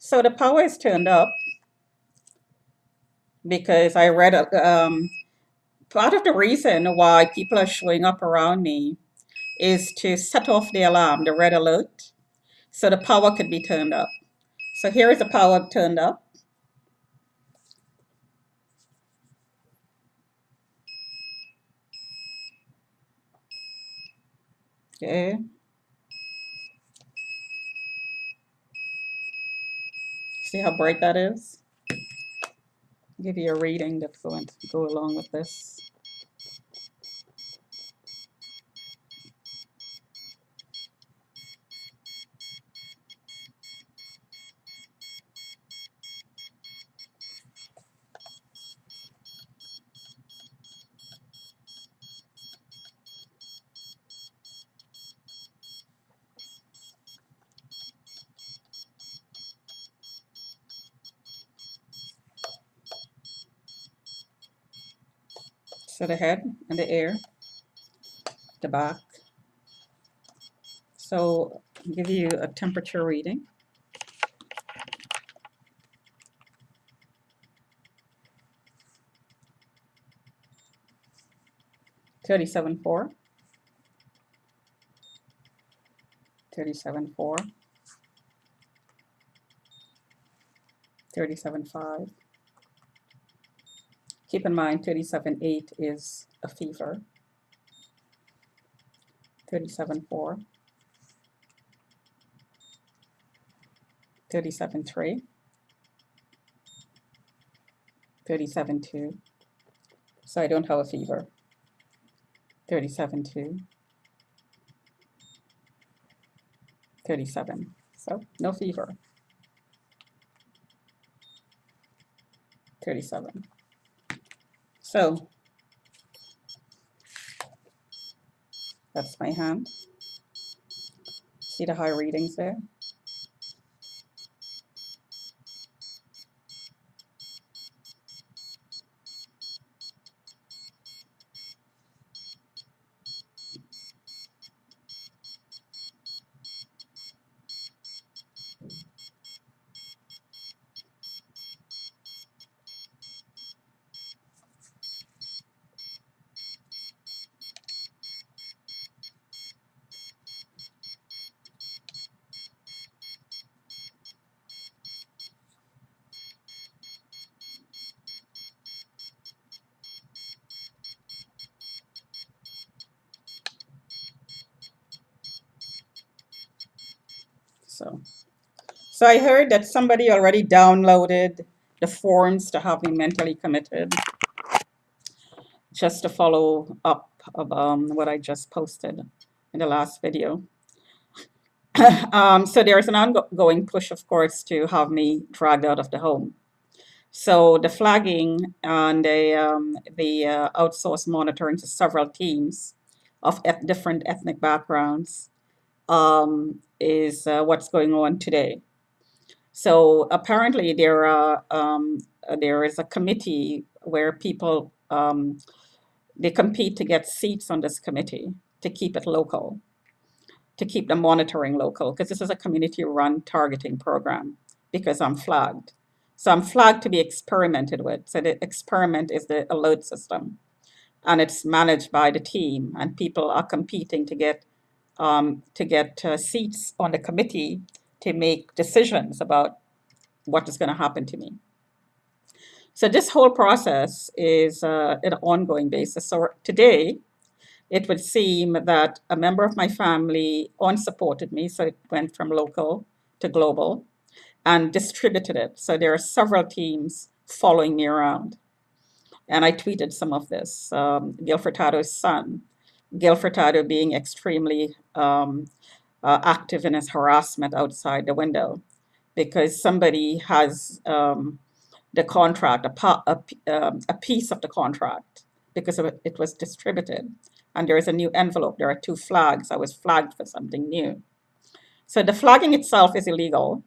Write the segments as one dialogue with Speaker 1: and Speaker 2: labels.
Speaker 1: So the power is turned up because I read part of the reason why people are showing up around me is to set off the alarm, the red alert, so the power could be turned up. So here is the power turned up. Okay. See how bright that is? Give you a reading that's going to go along with this. So the head and the ear, the back. So I'll give you a temperature reading. 37.4, 37.4, 37.5. Keep in mind 37.8 is a fever. 37.4, 37.3, 37.2. So I don't have a fever. 37.2, 37. So no fever. 37. So that's my hand. See the high readings there? So I heard that somebody already downloaded the forms to have me mentally committed, just to follow up of what I just posted in the last video. So there's an ongoing push, of course, to have me dragged out of the home. So the flagging and the outsourced monitoring to several teams of different ethnic backgrounds is what's going on today. So apparently there is a committee where people they compete to get seats on this committee to keep it local, to keep the monitoring local, because this is a community-run targeting program because I'm flagged. So I'm flagged to be experimented with. So the experiment is the alert system, and it's managed by the team, and people are competing to get seats on the committee to make decisions about what is going to happen to me. So this whole process is an ongoing basis. So today, it would seem that a member of my family unsupported me, so it went from local to global, and distributed it. So there are several teams following me around. And I tweeted some of this. Gil Furtado's son, Gil Furtado being extremely active in his harassment outside the window because somebody has the contract, a piece of the contract, because it was distributed. And there is a new envelope. There are two flags. I was flagged for something new. So the flagging itself is illegal.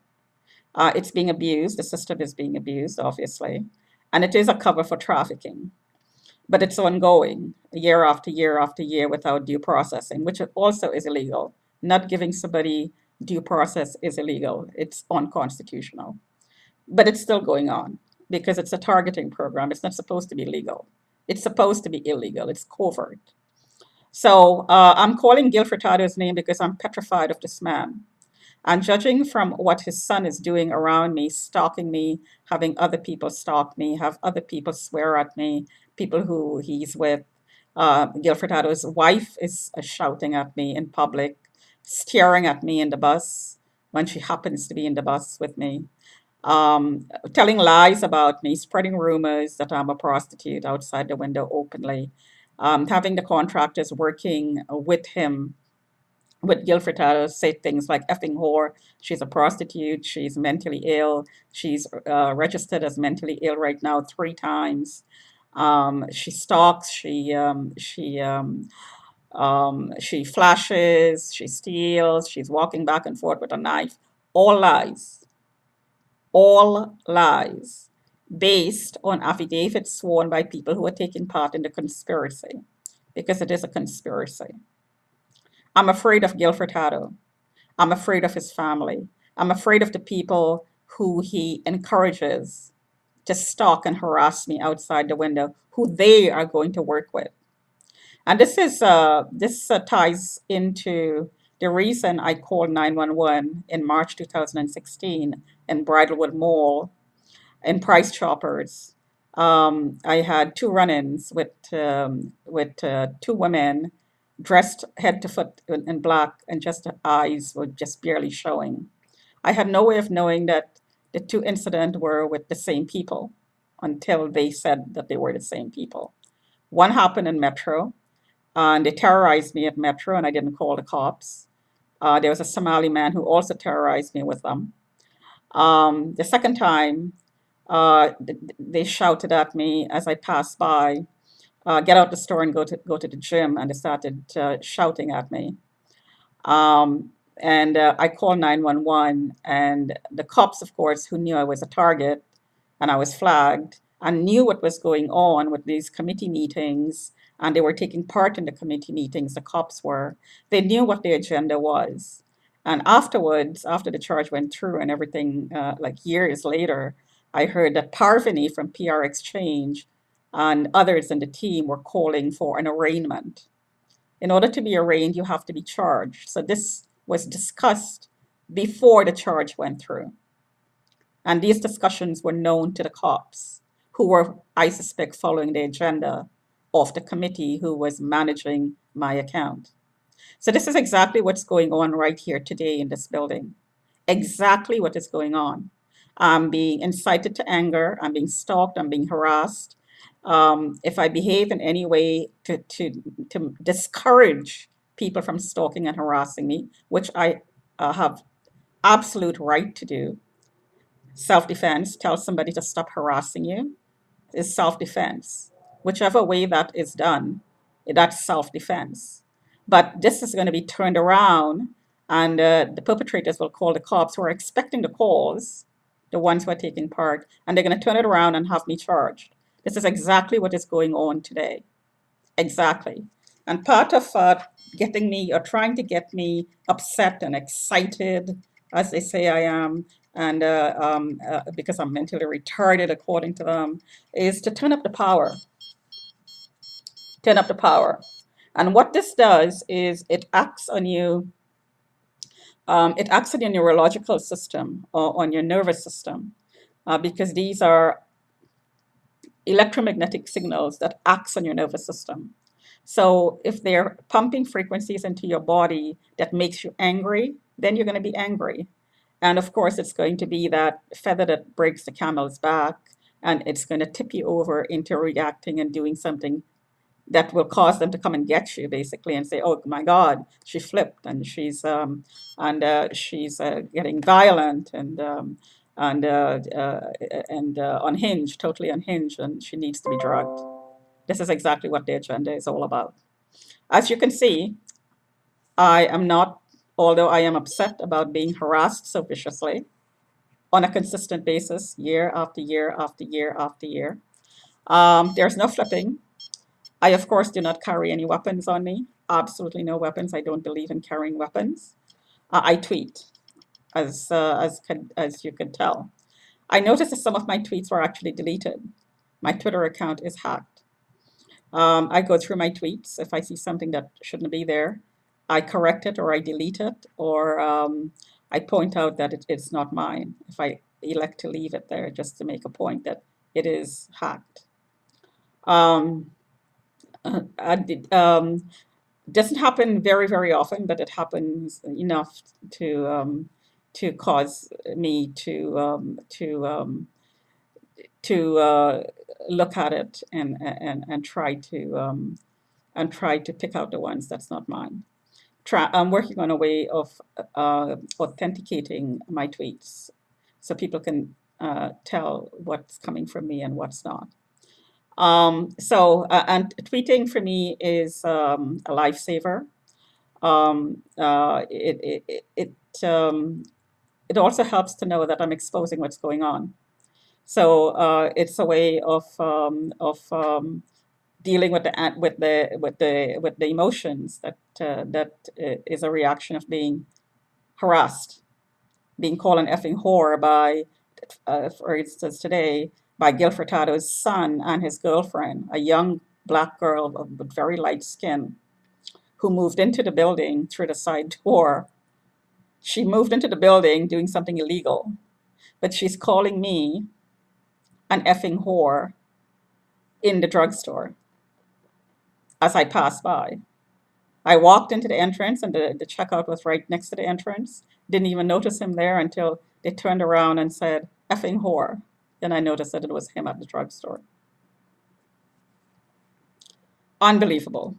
Speaker 1: It's being abused. The system is being abused, obviously. And it is a cover for trafficking. But it's ongoing year after year after year without due processing, which also is illegal. Not giving somebody due process is illegal. It's unconstitutional. but it's still going on because it's a targeting program. It's not supposed to be legal. It's supposed to be illegal. It's covert. So I'm calling Gil Furtado's name because I'm petrified of this man. And judging from what his son is doing around me, stalking me, having other people stalk me, have other people swear at me, people who he's with. Gil Furtado's wife is shouting at me in public, staring at me in the bus when she happens to be in the bus with me, telling lies about me, spreading rumors that I'm a prostitute outside the window openly, having the contractors working with him, with Gil Furtado, say things like effing whore, she's a prostitute, she's mentally ill, she's registered as mentally ill right now 3 times. She stalks, she flashes, she steals, she's walking back and forth with a knife. All lies, all lies, based on affidavits sworn by people who are taking part in the conspiracy, because it is a conspiracy. I'm afraid of Gil Furtado. I'm afraid of his family. I'm afraid of the people who he encourages to stalk and harass me outside the window, who they are going to work with. And this ties into the reason I called 911 in March 2016 in Bridlewood Mall in Price Choppers. I had 2 run-ins with 2 women dressed head to foot in black, and just their eyes were just barely showing. I had no way of knowing that the 2 incidents were with the same people until they said that they were the same people. One happened in Metro, and they terrorized me at Metro, and I didn't call the cops. There was a Somali man who also terrorized me with them. The second time, they shouted at me as I passed by, "Get out the store and go to the gym," and they started shouting at me. And I called 911, and the cops, of course, who knew I was a target and I was flagged and knew what was going on with these committee meetings, and they were taking part in the committee meetings, the cops were, they knew what the agenda was. And afterwards, after the charge went through and everything, like years later, I heard that Parvini from PR Exchange and others in the team were calling for an arraignment. In order to be arraigned, you have to be charged. So this was discussed before the charge went through. And these discussions were known to the cops, who were, I suspect, following the agenda of the committee who was managing my account. So this is exactly what's going on right here today in this building. Exactly what is going on. I'm being incited to anger. I'm being stalked. I'm being harassed. If I behave in any way to discourage people from stalking and harassing me, which I have absolute right to do, self-defense, tell somebody to stop harassing you, is self-defense. Whichever way that is done, that's self-defense. But this is going to be turned around, and the perpetrators will call the cops who are expecting the calls, the ones who are taking part, and they're going to turn it around and have me charged. This is exactly what is going on today. Exactly. And part of getting me or trying to get me upset and excited, as they say I am, and because I'm mentally retarded, according to them, is to turn up the power. Turn up the power. And what this does is it acts on your neurological system or on your nervous system, because these are electromagnetic signals that acts on your nervous system. So if they're pumping frequencies into your body that makes you angry, then you're going to be angry. And of course, it's going to be that feather that breaks the camel's back, and it's going to tip you over into reacting and doing something that will cause them to come and get you, basically, and say, "Oh my God, she flipped, and she's getting violent and unhinged, totally unhinged, and she needs to be drugged." This is exactly what the agenda is all about. As you can see, I am not, although I am upset about being harassed so viciously on a consistent basis, year after year after year after year. There's no flipping. I, of course, do not carry any weapons on me. Absolutely no weapons. I don't believe in carrying weapons. I tweet, as you could tell. I noticed that some of my tweets were actually deleted. My Twitter account is hacked. I go through my tweets. If I see something that shouldn't be there, I correct it or I delete it or I point out that it's not mine. If I elect to leave it there just to make a point that it is hacked. Um, I did, doesn't happen very, very often, but it happens enough to cause me to look at it and try to pick out the ones that's not mine. I'm working on a way of authenticating my tweets so people can tell what's coming from me and what's not. And tweeting for me is a lifesaver. Um, uh, it, it, it, it, um, it also helps to know that I'm exposing what's going on. So it's a way of dealing with the emotions that is a reaction of being harassed, being called an effing whore by, for instance, today by Gil Furtado's son and his girlfriend, a young black girl with very light skin who moved into the building through the side door. She moved into the building doing something illegal, but she's calling me an effing whore in the drugstore as I passed by. I walked into the entrance and the checkout was right next to the entrance. Didn't even notice him there until they turned around and said, effing whore. Then I noticed that it was him at the drugstore. Unbelievable.